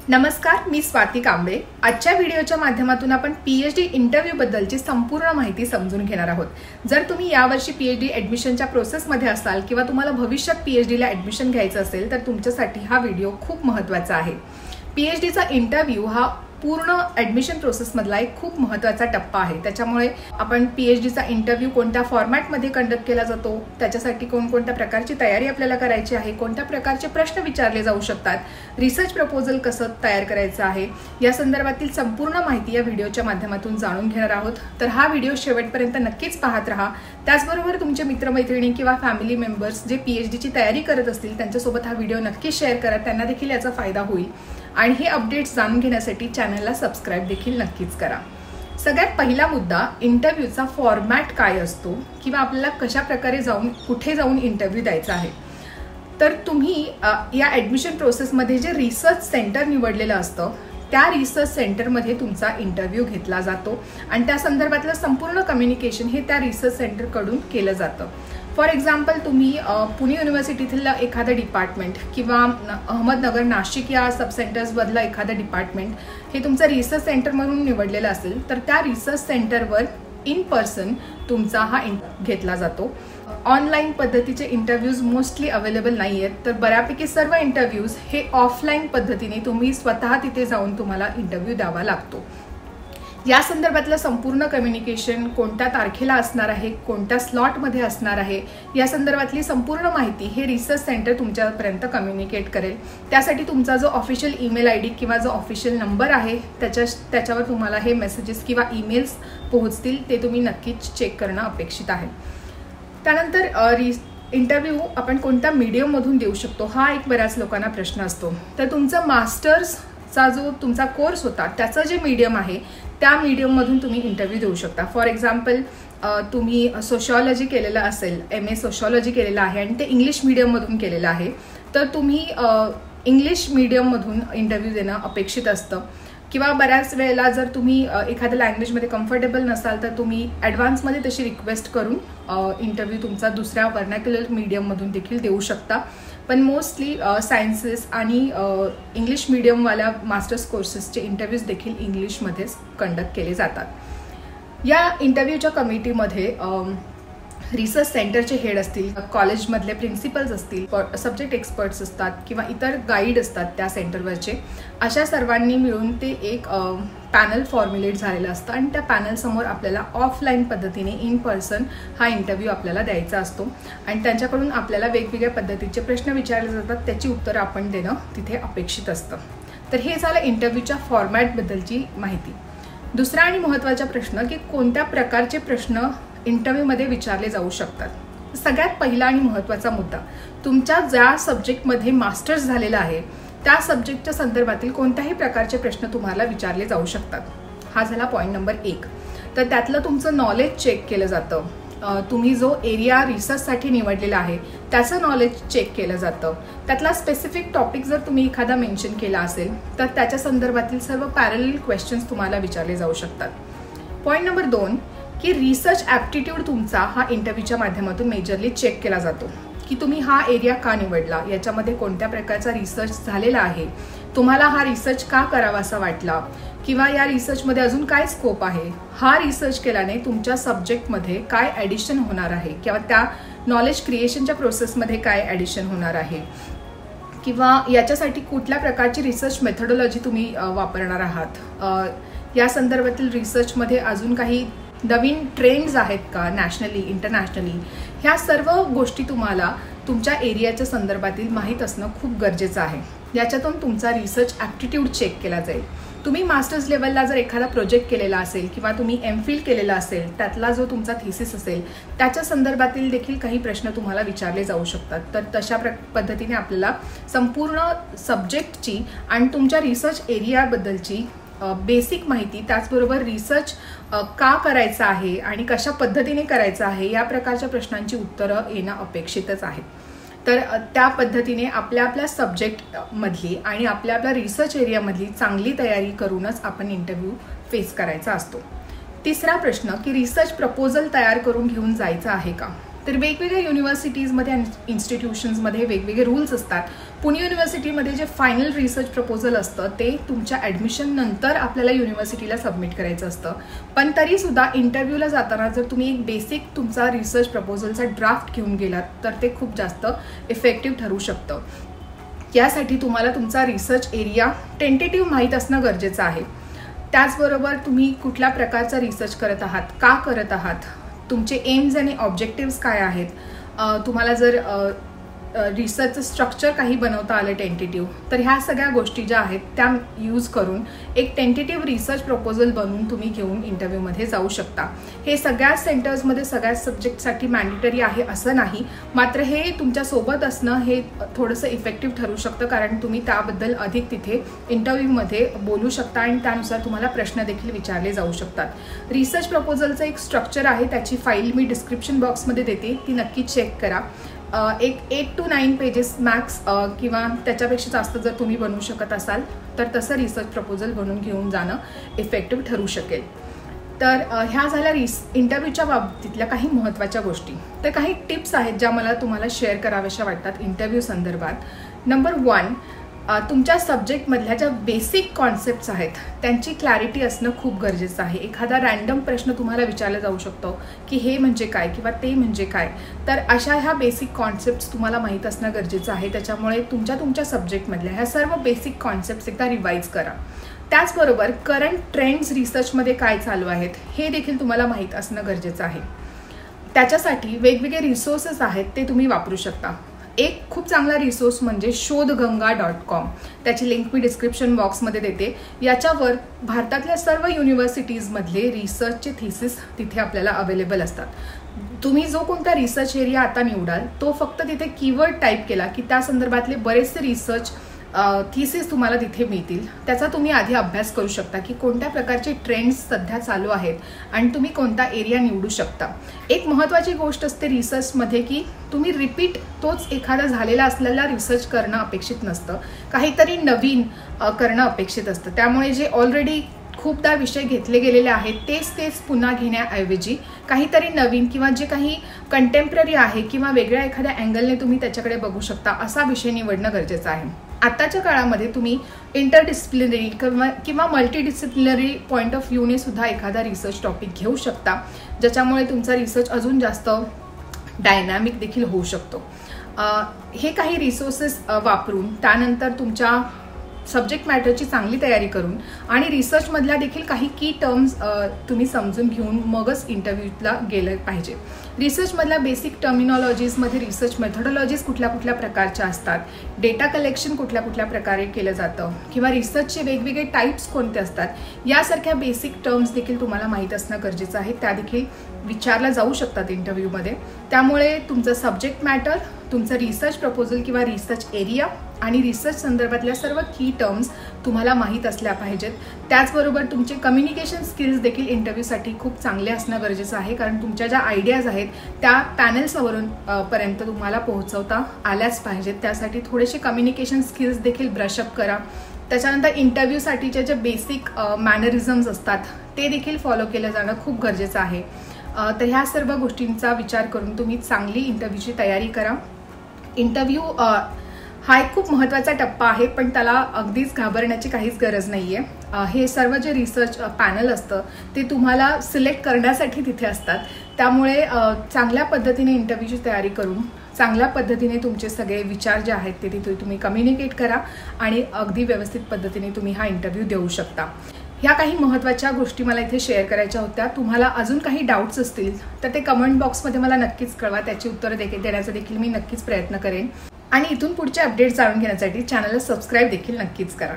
नमस्कार, मी स्वाती कांबळे। आजच्या व्हिडिओच्या माध्यमातून आपण पीएचडी इंटरव्ह्यू बद्दलची संपूर्ण माहिती समजून घेणार आहोत। जर तुम्ही यावर्षी पीएचडी ॲडमिशनच्या प्रोसेसमध्ये असाल किंवा तुम्हाला भविष्यात पीएचडीला ॲडमिशन घ्यायचं असेल तर तुमच्यासाठी हा व्हिडिओ खूप महत्त्वाचा आहे। पीएचडीचा इंटरव्ह्यू हा पूर्ण ॲडमिशन प्रोसेसमधला एक खूप महत्त्वाचा टप्पा आहे। त्याच्यामुळे आपण पीएचडीचा इंटरव्ह्यू कोणत्या फॉर्मॅटमध्ये कंडक्ट केला जातो, त्याच्यासाठी कोणकोणत्या प्रकारची तयारी आपल्याला करायची आहे, कोणत्या प्रकारचे प्रश्न विचारले जाऊ शकतात, रिसर्च प्रपोजल कसं तयार करायचं आहे, या संदर्भातील संपूर्ण माहिती या व्हिडिओच्या माध्यमातून जाणून घेणार आहोत। तर हा व्हिडिओ शेवटपर्यंत नक्कीच पाहत राहा। त्याचबरोबर तुमचे मित्रमैत्रिणी किंवा फॅमिली मेंबर्स जे पीएचडीची तयारी करत असतील त्यांच्यासोबत हा व्हिडिओ नक्कीच शेअर करा, त्यांना देखील याचा फायदा होईल। आणि हे अपडेट्स जाणून घेण्यासाठी चॅनलला सबस्क्राइब देखील नक्कीच करा। सगळ्यात पहिला मुद्दा, इंटरव्ह्यूचा फॉर्मॅट काय असतो किंवा आपल्याला कशा प्रकारे कुठे जाऊन इंटरव्ह्यू द्यायचा आहे। तर तुम्ही या ॲडमिशन प्रोसेसमध्ये जे रिसर्च सेंटर निवडलेलं असतं त्या रिसर्च सेंटरमध्ये तुमचा इंटरव्ह्यू घेतला जातो आणि त्या संदर्भातलं संपूर्ण कम्युनिकेशन हे त्या रिसर्च सेंटरकडून केलं जातं। फॉर एक्झाम्पल, तुम्ही पुणे युनिव्हर्सिटीतील एखादं डिपार्टमेंट किंवा अहमदनगर नाशिक या सब सेंटर्समधलं एखादं डिपार्टमेंट हे तुमचं रिसर्च सेंटरमधून निवडलेलं असेल तर त्या रिसर्च सेंटरवर इन पर्सन तुमचा हा घेतला जातो। ऑनलाईन पद्धतीचे इंटरव्ह्यूज मोस्टली अवेलेबल नाही आहेत, तर बऱ्यापैकी सर्व इंटरव्ह्यूज हे ऑफलाईन पद्धतीने तुम्ही स्वतः तिथे जाऊन तुम्हाला इंटरव्ह्यू द्यावा लागतो। या संदर्भातलं संपूर्ण कम्युनिकेशन कोणत्या तारखेला असणार आहे, कोणत्या स्लॉटमध्ये असणार आहे, या संदर्भातली संपूर्ण माहिती हे रिसर्च सेंटर तुमच्यापर्यंत कम्युनिकेट करेल। त्यासाठी तुमचा जो ऑफिशियल ईमेल आयडी किंवा जो ऑफिशियल नंबर आहे त्याच्यावर तुम्हाला हे मेसेजेस किंवा ईमेल्स पोहोचतील, ते तुम्ही नक्कीच चेक करणं अपेक्षित आहे। त्यानंतर इंटरव्ह्यू आपण कोणत्या मीडियममधून देऊ शकतो हा एक बऱ्याच लोकांना प्रश्न असतो। तर तुमचं मास्टर्सचा जो तुमचा कोर्स होता त्याचं जे मीडियम आहे त्या मीडियममधून तुम्ही इंटरव्ह्यू देऊ शकता। फॉर एक्झाम्पल, तुम्ही सोशॉलॉजी केलेलं असेल, MA सोशॉलॉजी केलेलं आहे आणि ते इंग्लिश मीडियममधून केलेलं आहे, तर तुम्ही इंग्लिश मीडियममधून इंटरव्ह्यू देणं अपेक्षित असतं। किंवा बऱ्याच वेळेला जर तुम्ही एखाद्या लँग्वेजमध्ये कम्फर्टेबल नसाल तर तुम्ही ॲडव्हान्समध्ये तशी रिक्वेस्ट करून इंटरव्ह्यू तुमचा दुसऱ्या व्हर्नाक्युलर मीडियममधून देखील देऊ शकता। पण मोस्टली सायन्सेस आणि इंग्लिश मीडियमवाल्या मास्टर्स कोर्सेसचे इंटरव्ह्यूज देखील इंग्लिशमध्येच कंडक्ट केले जातात। या इंटरव्ह्यूच्या कमिटीमध्ये रिसर्च सेंटरचे हेड असतील, कॉलेजमधले प्रिन्सिपल्स असतील, सब्जेक्ट एक्सपर्ट्स असतात किंवा इतर गाईड असतात त्या सेंटरवरचे, अशा सर्वांनी मिळून ते एक पॅनल फॉर्म्युलेट झालेलं असतं आणि त्या पॅनलसमोर आपल्याला ऑफलाईन पद्धतीने इन पर्सन हा इंटरव्ह्यू आपल्याला द्यायचा असतो आणि त्यांच्याकडून आपल्याला वेगवेगळ्या पद्धतीचे प्रश्न विचारले जातात, त्याची उत्तरं आपण देणं तिथे अपेक्षित असतं। तर हे झालं इंटरव्ह्यूच्या फॉर्मॅटबद्दलची माहिती। दुसरा आणि महत्त्वाचा प्रश्न की कोणत्या प्रकारचे प्रश्न इंटरव्ह्यूमध्ये विचारले जाऊ शकतात। सगळ्यात पहिला आणि महत्त्वाचा मुद्दा, तुमच्या ज्या सब्जेक्टमध्ये मास्टर्स झालेला आहे त्या सब्जेक्टच्या संदर्भातील कोणत्याही प्रकारचे प्रश्न तुम्हाला विचारले जाऊ शकतात। हा झाला पॉईंट नंबर 1। तर त्यातलं तुमचं नॉलेज चेक केलं जातं। तुम्ही जो एरिया रिसर्चसाठी निवडलेला आहे त्याचं नॉलेज चेक केलं जातं। त्यातला स्पेसिफिक टॉपिक जर तुम्ही एखादा मेन्शन केला असेल तर त्याच्या संदर्भातील सर्व पॅरलल क्वेश्चन्स तुम्हाला विचारले जाऊ शकतात। पॉईंट नंबर 2 की रिसर्च ॲप्टिट्यूड तुमचा हा इंटरव्ह्यूच्या माध्यमातून मेजरली चेक केला जातो की तुम्ही हा एरिया का निवडला, याच्यामध्ये कोणत्या प्रकारचा रिसर्च झालेला आहे, तुम्हाला हा रिसर्च का करावासा वाटला किंवा या रिसर्चमध्ये अजून काय स्कोप आहे, हा रिसर्च केल्याने तुमच्या सब्जेक्टमध्ये काय ॲडिशन होणार आहे किंवा त्या नॉलेज क्रिएशनच्या प्रोसेसमध्ये काय ॲडिशन होणार आहे किंवा याच्यासाठी कुठल्या प्रकारची रिसर्च मेथडॉलॉजी तुम्ही वापरणार आहात, या संदर्भातील रिसर्चमध्ये अजून काही नवीन ट्रेंड्स आहेत का नॅशनली इंटरनॅशनली, ह्या सर्व गोष्टी तुम्हाला तुमच्या एरियाच्या संदर्भातील माहीत असणं खूप गरजेचं आहे। याच्यातून तुमचा रिसर्च ॲप्टिट्यूड चेक केला जाईल। तुम्ही मास्टर्स लेवलला जर एखादा प्रोजेक्ट केलेला असेल किंवा तुम्ही MPhil केलेला असेल, त्यातला जो तुमचा थिसिस असेल त्याच्या संदर्भातील देखील काही प्रश्न तुम्हाला विचारले जाऊ शकतात। तर तशा पद्धतीने आपल्याला संपूर्ण सब्जेक्टची आणि तुमच्या रिसर्च एरियाबद्दलची बेसिक माहिती, त्याचबरोबर रिसर्च का करायचं आहे आणि कशा पद्धतीने करायचं आहे या प्रकारच्या प्रश्नांची उत्तरं येणं अपेक्षितच आहे। तर त्या पद्धतीने आपल्या सब्जेक्टमधली आणि आपल्या रिसर्च एरियामधली चांगली तयारी करूनच आपण इंटरव्ह्यू फेस करायचा असतो। तिसरा प्रश्न की रिसर्च प्रपोजल तयार करून घेऊन जायचं आहे का। तर वेगवेगळ्या युनिव्हर्सिटीजमध्ये आणि इन्स्टिट्यूशन्समध्ये वेगवेगळे रूल्स असतात। पुणे युनिव्हर्सिटीमध्ये जे फायनल रिसर्च प्रपोजल असतं ते तुमच्या ॲडमिशन नंतर आपल्याला युनिव्हर्सिटीला सबमिट करायचं असतं. पण तरीसुद्धा इंटरव्ह्यूला जाताना जर तुम्ही एक बेसिक तुमचा रिसर्च प्रपोजलचा ड्राफ्ट घेऊन गेलात तर ते खूप जास्त इफेक्टिव्ह ठरू शकतं. यासाठी तुम्हाला तुमचा रिसर्च एरिया टेंटेटिव्ह माहीत असणं गरजेचं आहे. त्याचबरोबर तुम्ही कुठल्या प्रकारचा रिसर्च करत आहात, का करत आहात, तुमचे एम्स आणि ऑब्जेक्टिव्स काय आहेत, तुम्हाला जर रिसर्चचं स्ट्रक्चर काही बनवता आलं टेंटेटिव्ह, तर ह्या सगळ्या गोष्टी ज्या आहेत त्या यूज करून एक टेंटेटिव्ह रिसर्च प्रपोजल बनवून तुम्ही घेऊन इंटरव्ह्यूमध्ये जाऊ शकता. हे सगळ्याच सेंटर्समध्ये सगळ्याच सब्जेक्टसाठी मॅन्डेटरी आहे असं नाही, मात्र हे तुमच्यासोबत असणं हे थोडंसं इफेक्टिव्ह ठरू शकतं, कारण तुम्ही त्याबद्दल अधिक तिथे इंटरव्ह्यूमध्ये बोलू शकता आणि त्यानुसार तुम्हाला प्रश्न देखील विचारले जाऊ शकतात. रिसर्च प्रपोजलचं एक स्ट्रक्चर आहे, त्याची फाईल मी डिस्क्रिप्शन बॉक्समध्ये देते, ती नक्की चेक करा. एक 8 to 9 पेजेस मॅक्स किंवा त्याच्यापेक्षा जास्त जर तुम्ही बनवू शकत असाल तर तसं रिसर्च प्रपोजल बनवून घेऊन जाणं इफेक्टिव्ह ठरू शकेल. तर ह्या झाल्या इंटरव्ह्यूच्या बाबतीतल्या काही महत्त्वाच्या गोष्टी. तर काही टिप्स आहेत ज्या मला तुम्हाला शेअर कराव्याशा वाटतात इंटरव्ह्यू संदर्भात. नंबर 1, तुमच्या सब्जेक्टमधल्या ज्या बेसिक कॉन्सेप्ट्स आहेत त्यांची क्लॅरिटी असणं खूप गरजेचं आहे. एखादा रॅन्डम प्रश्न तुम्हाला विचारला जाऊ शकतो की हे म्हणजे काय किंवा ते म्हणजे काय, तर अशा ह्या बेसिक कॉन्सेप्ट्स तुम्हाला माहीत असणं गरजेचं आहे. त्याच्यामुळे तुमच्या सब्जेक्टमधल्या ह्या सर्व बेसिक कॉन्सेप्ट्स एकदा रिवाईज करा. त्याचबरोबर करंट ट्रेंड्स रिसर्चमध्ये काय चालू आहेत हे देखील तुम्हाला माहीत असणं गरजेचं आहे. त्याच्यासाठी वेगवेगळे रिसोर्सेस आहेत ते तुम्ही वापरू शकता. एक खूप चांगला रिसोर्स म्हणजे शोधगंगा.com, त्याची लिंक मी डिस्क्रिप्शन बॉक्समध्ये देते. याच्यावर भारतातल्या सर्व युनिव्हर्सिटीजमधले रिसर्चचे थिसिस तिथे आपल्याला अवेलेबल असतात. तुम्ही जो कोणता रिसर्च एरिया आता निवडाल तो फक्त तिथे कीवर्ड टाईप केला की त्या संदर्भातले बरेचसे रिसर्च थिसिस तुम्हाला तिथे मिळतील. त्याचा तुम्ही आधी अभ्यास करू शकता की कोणत्या प्रकारचे ट्रेंड्स सध्या चालू आहेत आणि तुम्ही कोणता एरिया निवडू शकता. एक महत्त्वाची गोष्ट असते रिसर्चमध्ये की तुम्ही रिपीट तोच एखादा झालेला असलेला रिसर्च करणं अपेक्षित नसतं, काहीतरी नवीन करणं अपेक्षित असतं. त्यामुळे जे ऑलरेडी खूपदा विषय घेतले गेलेले आहेत तेच पुन्हा घेण्याऐवजी काहीतरी नवीन किंवा जे काही कंटेम्पररी आहे किंवा वेगळ्या एखाद्या अँगलने तुम्ही त्याच्याकडे बघू शकता असा विषय निवडणं गरजेचं आहे. आताच्या काळामध्ये तुम्ही इंटरडिसिप्लिनरी किंवा मल्टीडिसिप्लिनरी पॉईंट ऑफ व्ह्यूने सुद्धा एखादा रिसर्च टॉपिक घेऊ शकता, ज्याच्यामुळे तुमचा रिसर्च अजून जास्त डायनॅमिक देखील होऊ शकतो. हे काही रिसोर्सेस वापरून त्यानंतर तुमच्या सब्जेक्ट मॅटरची चांगली तयारी करून आणि रिसर्चमधल्या देखील काही की टर्म्स तुम्ही समजून घेऊन मगच इंटरव्ह्यूला गेलं पाहिजे. रिसर्चमधल्या बेसिक टर्मिनॉलॉजीजमध्ये रिसर्च मेथोडॉलॉजीज कुठल्या कुठल्या प्रकारच्या असतात, डेटा कलेक्शन कुठल्या कुठल्या प्रकारे केलं जातं किंवा रिसर्चचे वेगवेगळे टाईप्स कोणते असतात, यासारख्या बेसिक टर्म्स देखील तुम्हाला माहीत असणं गरजेचं आहे. त्या देखील विचारल्या जाऊ शकतात इंटरव्ह्यूमध्ये. त्यामुळे तुमचं सब्जेक्ट मॅटर, तुमचं रिसर्च प्रपोजल किंवा रिसर्च एरिया आणि रिसर्च संदर्भातल्या सर्व की टर्म्स तुम्हाला माहीत असल्या पाहिजेत. त्याचबरोबर तुमचे कम्युनिकेशन स्किल्स देखील इंटरव्ह्यूसाठी खूप चांगले असणं गरजेचं आहे, कारण तुमच्या ज्या आयडियाज आहेत त्या पॅनल्सवरून पर्यंत तुम्हाला पोहोचवता आल्याच पाहिजेत. त्यासाठी थोडेसे कम्युनिकेशन स्किल्स देखील ब्रशअप करा. त्याच्यानंतर इंटरव्ह्यूसाठीचे जे बेसिक मॅनरिझम्स असतात ते देखील फॉलो केलं जाणं खूप गरजेचं आहे. तर ह्या सर्व गोष्टींचा विचार करून तुम्ही चांगली इंटरव्ह्यूची तयारी करा. इंटरव्ह्यू हा एक खूप महत्त्वाचा टप्पा आहे, पण त्याला अगदीच घाबरण्याची काहीच गरज नाही आहे. हे सर्व जे रिसर्च पॅनल असतं ते तुम्हाला सिलेक्ट करण्यासाठी तिथे असतात. त्यामुळे चांगल्या पद्धतीने इंटरव्ह्यूची तयारी करून चांगल्या पद्धतीने तुमचे सगळे विचार जे आहेत ते तिथे तुम्ही कम्युनिकेट करा आणि अगदी व्यवस्थित पद्धतीने तुम्ही हा इंटरव्ह्यू देऊ शकता. ह्या काही महत्त्वाच्या गोष्टी मला इथे शेअर करायच्या होत्या. तुम्हाला अजून काही डाऊट्स असतील तर ते कमेंट बॉक्समध्ये मला नक्कीच कळवा. त्याची उत्तरं देण्याचा देखील मी नक्कीच प्रयत्न करेन. आणि इथून पुढचे अपडेट्स जाणून घेण्यासाठी चॅनलला सबस्क्राईब देखील नक्कीच करा.